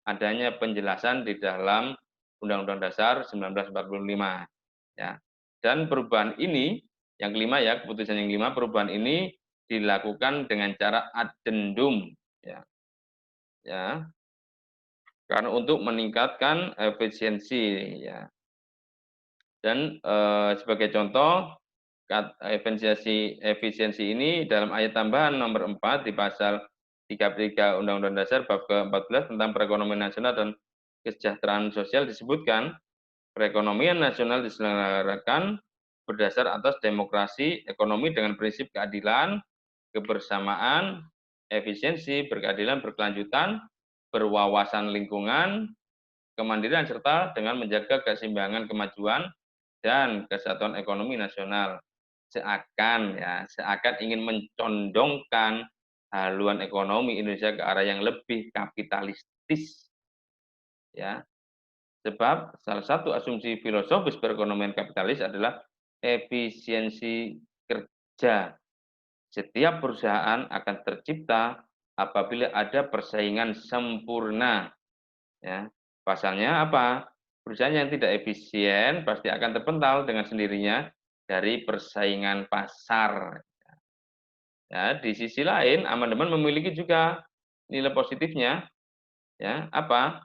adanya penjelasan di dalam Undang-Undang Dasar 1945. Ya. Dan perubahan ini yang kelima ya, keputusan yang kelima, perubahan ini dilakukan dengan cara addendum ya. Ya. Karena untuk meningkatkan efisiensi ya. Dan sebagai contoh efisiensi ini dalam ayat tambahan nomor 4 di pasal 33 Undang-Undang Dasar bab ke-14 tentang perekonomian nasional dan kesejahteraan sosial disebutkan, perekonomian nasional diselenggarakan berdasar atas demokrasi ekonomi dengan prinsip keadilan, kebersamaan, efisiensi, berkeadilan, berkelanjutan, berwawasan lingkungan, kemandirian, serta dengan menjaga keseimbangan kemajuan dan kesatuan ekonomi nasional. Seakan ingin mencondongkan haluan ekonomi Indonesia ke arah yang lebih kapitalistis, ya. Sebab salah satu asumsi filosofis perekonomian kapitalis adalah efisiensi kerja. Setiap perusahaan akan tercipta apabila ada persaingan sempurna, ya. Pasalnya apa? Perusahaan yang tidak efisien pasti akan terpental dengan sendirinya dari persaingan pasar. Ya, di sisi lain, amandemen memiliki juga nilai positifnya, ya. Apa?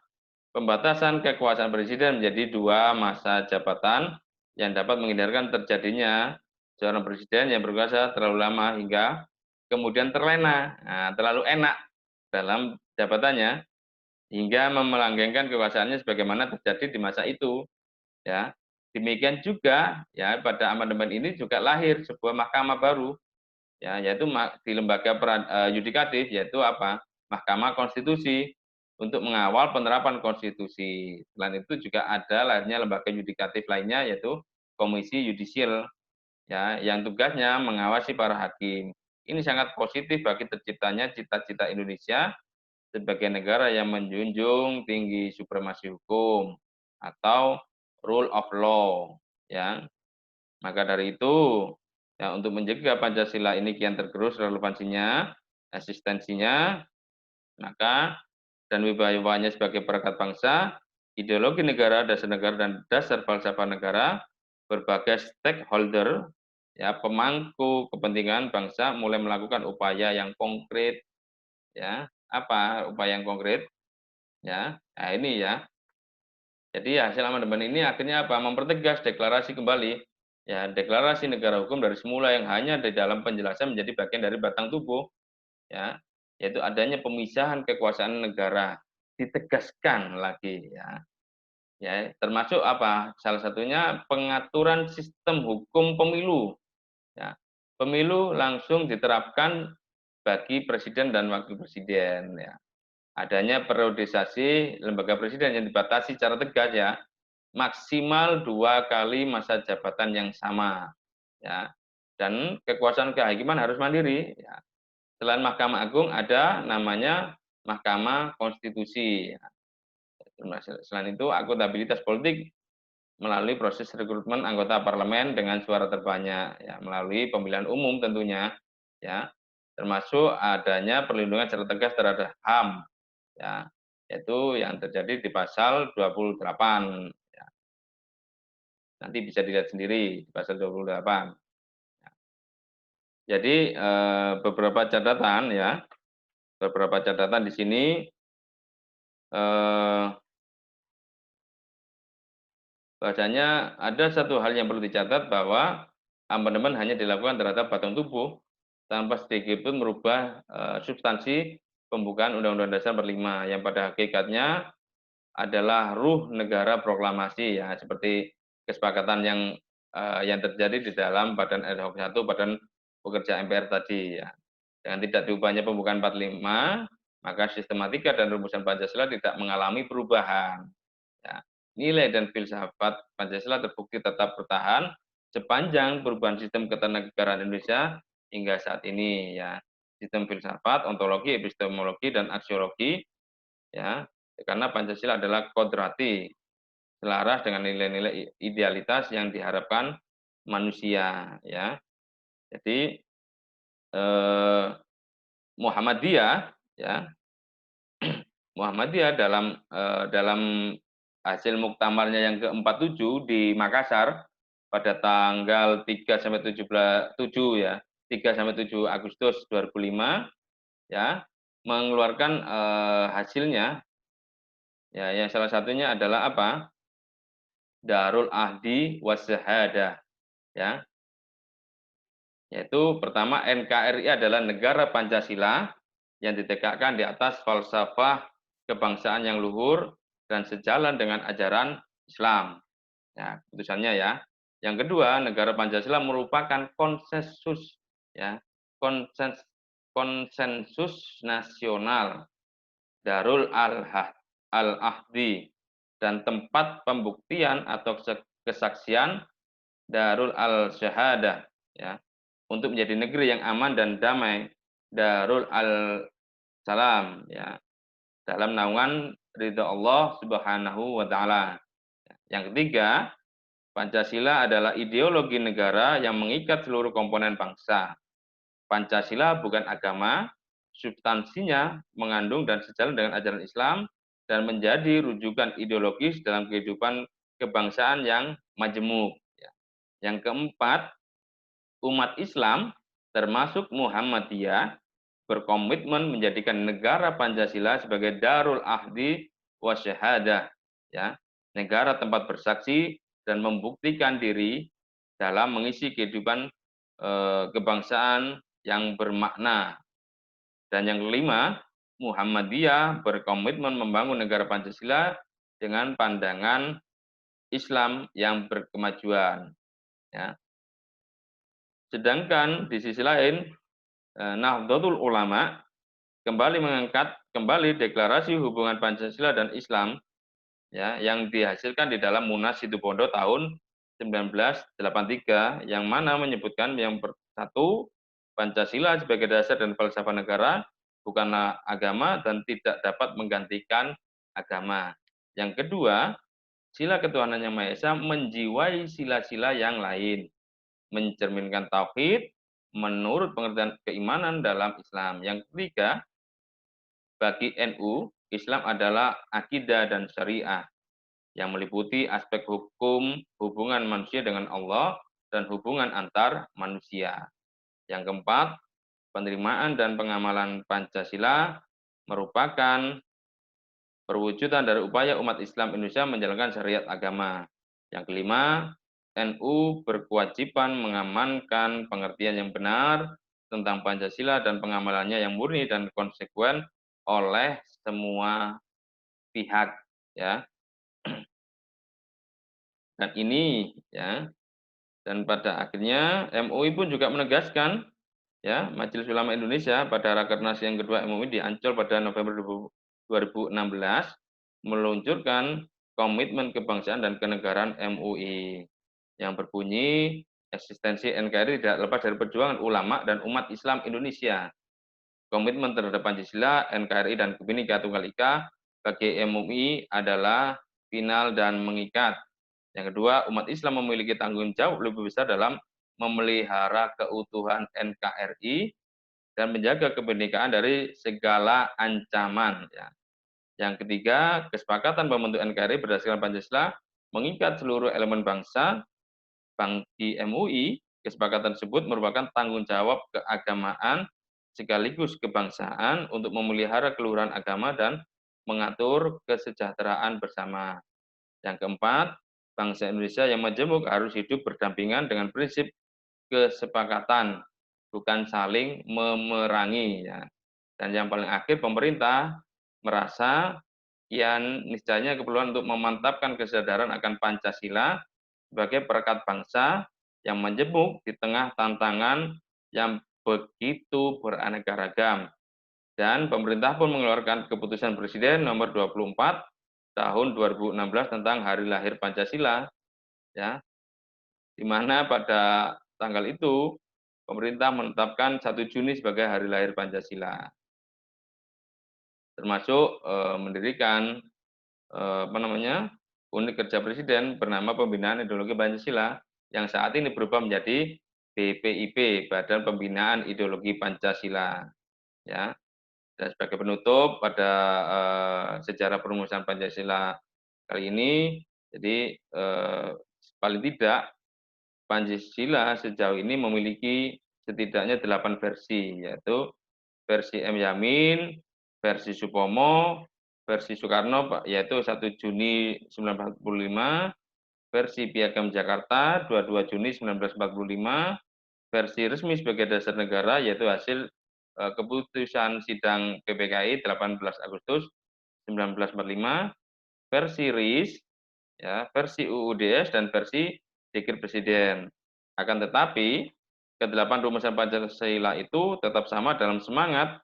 Pembatasan kekuasaan presiden menjadi 2 masa jabatan yang dapat menghindarkan terjadinya seorang presiden yang berkuasa terlalu lama hingga kemudian terlena, terlalu enak dalam jabatannya hingga melanggengkan kekuasaannya sebagaimana terjadi di masa itu, ya. Demikian juga, ya, pada amandemen ini juga lahir sebuah mahkamah baru, ya, yaitu di lembaga yudikatif, yaitu apa? Mahkamah Konstitusi untuk mengawal penerapan konstitusi. Selain itu juga ada lahirnya lembaga yudikatif lainnya, yaitu Komisi Yudisial, ya, yang tugasnya mengawasi para hakim. Ini sangat positif bagi terciptanya cita-cita Indonesia sebagai negara yang menjunjung tinggi supremasi hukum atau rule of law, ya. Maka dari itu, ya, untuk mencegah Pancasila ini kian tergerus relevansinya, eksistensinya, maka dan wibawanya sebagai perekat bangsa, ideologi negara, dasar negara, dan dasar falsafah negara, berbagai stakeholder, ya, pemangku kepentingan bangsa mulai melakukan upaya yang konkret, ya. Apa upaya yang konkret? Ya, nah ini ya. Jadi hasil amandemen ini akhirnya apa? Mempertegas deklarasi kembali, ya, deklarasi negara hukum dari semula yang hanya di dalam penjelasan menjadi bagian dari batang tubuh, ya, yaitu adanya pemisahan kekuasaan negara, ditegaskan lagi, ya. Ya, termasuk apa? Salah satunya pengaturan sistem hukum pemilu, ya. Pemilu langsung diterapkan bagi presiden dan wakil presiden, ya. Adanya periodisasi lembaga presiden yang dibatasi secara tegas, ya, maksimal 2 kali masa jabatan yang sama, ya. Dan kekuasaan kehakiman harus mandiri, ya. Selain Mahkamah Agung ada namanya Mahkamah Konstitusi, ya. Selain itu akuntabilitas politik melalui proses rekrutmen anggota parlemen dengan suara terbanyak, ya, melalui pemilihan umum tentunya, ya. Termasuk adanya perlindungan secara tegas terhadap HAM, ya, yaitu yang terjadi di pasal 28, ya. Nanti bisa dilihat sendiri di pasal 28. Jadi, beberapa catatan di sini, eee, bahwasanya ada satu hal yang perlu dicatat bahwa amandemen hanya dilakukan terhadap batang tubuh tanpa sedikitpun merubah, substansi pembukaan Undang-Undang Dasar 45 yang pada hakikatnya adalah ruh negara proklamasi, ya, seperti kesepakatan yang terjadi di dalam Badan Ad hoc 1, Badan Pekerja MPR tadi, ya. Dengan tidak diubahnya pembukaan 45, maka sistematika dan rumusan Pancasila tidak mengalami perubahan, ya. Nilai dan filsafat Pancasila terbukti tetap bertahan sepanjang perubahan sistem ketenagaraan Indonesia hingga saat ini, ya. Sistem filsafat, ontologi, epistemologi, dan aksiologi, ya, karena Pancasila adalah kodrati, selaras dengan nilai-nilai idealitas yang diharapkan manusia, ya. Jadi, eh, Muhammadiyah, ya, Muhammadiyah dalam hasil muktamarnya yang ke-47 di Makassar pada tanggal 3 sampai 7 ya, 3 sampai 7 Agustus 2005, ya, mengeluarkan, hasilnya, ya, yang salah satunya adalah apa? Darul Ahdi was Syahadah, ya. Yaitu pertama, NKRI adalah negara Pancasila yang ditegakkan di atas falsafah kebangsaan yang luhur dan sejalan dengan ajaran Islam. Ya, putusannya ya. Yang kedua, negara Pancasila merupakan konsensus ya, konsensus konsensus nasional Darul Al-Ahdi dan tempat pembuktian atau kesaksian Darul Al-Syahadah ya, untuk menjadi negeri yang aman dan damai, Darul Al-Salam ya, dalam naungan ridha Allah Subhanahu wa taala. Yang ketiga, Pancasila adalah ideologi negara yang mengikat seluruh komponen bangsa. Pancasila bukan agama, substansinya mengandung dan sejalan dengan ajaran Islam dan menjadi rujukan ideologis dalam kehidupan kebangsaan yang majemuk. Yang keempat, umat Islam termasuk Muhammadiyah berkomitmen menjadikan negara Pancasila sebagai Darul Ahdi wa Syahadah, ya, negara tempat bersaksi dan membuktikan diri dalam mengisi kehidupan kebangsaan yang bermakna. Dan yang kelima, Muhammadiyah berkomitmen membangun negara Pancasila dengan pandangan Islam yang berkemajuan. Ya. Sedangkan di sisi lain, Nahdlatul Ulama kembali mengangkat kembali deklarasi hubungan Pancasila dan Islam ya yang dihasilkan di dalam Munas Situbondo tahun 1983 yang mana menyebutkan yang satu, Pancasila sebagai dasar dan falsafah negara bukanlah agama dan tidak dapat menggantikan agama. Yang kedua, sila ketuhanan yang Maha Esa menjiwai sila-sila yang lain, mencerminkan tauhid menurut pengertian keimanan dalam Islam. Yang ketiga, bagi NU, Islam adalah akidah dan syariah yang meliputi aspek hukum, hubungan manusia dengan Allah, dan hubungan antar manusia. Yang keempat, penerimaan dan pengamalan Pancasila merupakan perwujudan dari upaya umat Islam Indonesia menjalankan syariat agama. Yang kelima, NU berkewajiban mengamankan pengertian yang benar tentang Pancasila dan pengamalannya yang murni dan konsekuen oleh semua pihak ya. Dan ini ya, dan pada akhirnya MUI pun juga menegaskan ya, Majelis Ulama Indonesia pada Rakernas yang kedua MUI di Ancol pada November 2016 meluncurkan komitmen kebangsaan dan kenegaraan MUI yang berbunyi eksistensi NKRI tidak lepas dari perjuangan ulama dan umat Islam Indonesia. Komitmen terhadap Pancasila, NKRI, dan Bhinneka Tunggal Ika bagi MUI adalah final dan mengikat. Yang kedua, umat Islam memiliki tanggung jawab lebih besar dalam memelihara keutuhan NKRI dan menjaga kebinekaan dari segala ancaman. Ya. Yang ketiga, kesepakatan membentuk NKRI berdasarkan Pancasila mengikat seluruh elemen bangsa. Bagi MUI, kesepakatan tersebut merupakan tanggung jawab keagamaan sekaligus kebangsaan untuk memelihara keluhuran agama dan mengatur kesejahteraan bersama. Yang keempat, bangsa Indonesia yang majemuk harus hidup berdampingan dengan prinsip kesepakatan, bukan saling memerangi. Ya. Dan yang paling akhir, pemerintah merasa kian niscaya keperluan untuk memantapkan kesadaran akan Pancasila sebagai perekat bangsa yang majemuk di tengah tantangan yang begitu beraneka ragam. Dan pemerintah pun mengeluarkan keputusan Presiden nomor 24 tahun 2016 tentang Hari Lahir Pancasila, ya, di mana pada tanggal itu pemerintah menetapkan 1 Juni sebagai Hari Lahir Pancasila, termasuk mendirikan unit kerja Presiden bernama Pembinaan Ideologi Pancasila yang saat ini berubah menjadi BPIP, Badan Pembinaan Ideologi Pancasila, ya. Dan sebagai penutup pada sejarah perumusan Pancasila kali ini, jadi paling tidak Pancasila sejauh ini memiliki setidaknya 8 versi, yaitu versi M. Yamin, versi Supomo, versi Soekarno, yaitu 1 Juni 1945, versi Piagam Jakarta 22 Juni 1945, versi resmi sebagai dasar negara yaitu hasil keputusan sidang PPKI 18 Agustus 1945, versi RIS, ya, versi UUDS dan versi Dekret Presiden. Akan tetapi, kedelapan rumusan Pancasila itu tetap sama dalam semangat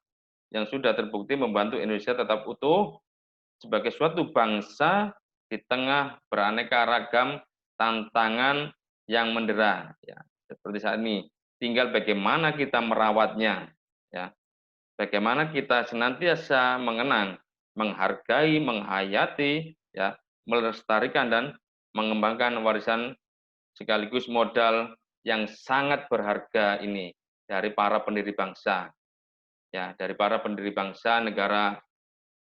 yang sudah terbukti membantu Indonesia tetap utuh sebagai suatu bangsa di tengah beraneka ragam tantangan yang mendera, ya, seperti saat ini. Tinggal bagaimana kita merawatnya, ya, bagaimana kita senantiasa mengenang, menghargai, menghayati, ya, melestarikan dan mengembangkan warisan sekaligus modal yang sangat berharga ini dari para pendiri bangsa, ya, dari para pendiri bangsa negara,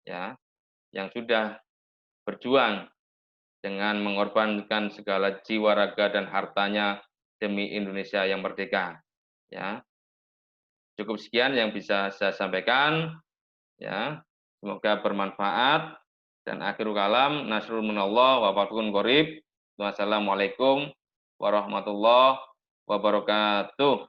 ya, yang sudah berjuang dengan mengorbankan segala jiwa, raga, dan hartanya demi Indonesia yang merdeka. Ya, cukup sekian yang bisa saya sampaikan. Ya, semoga bermanfaat. Dan akhirul kalam, nasrul minallah wa fathun qorib. Wassalamualaikum warahmatullahi wabarakatuh.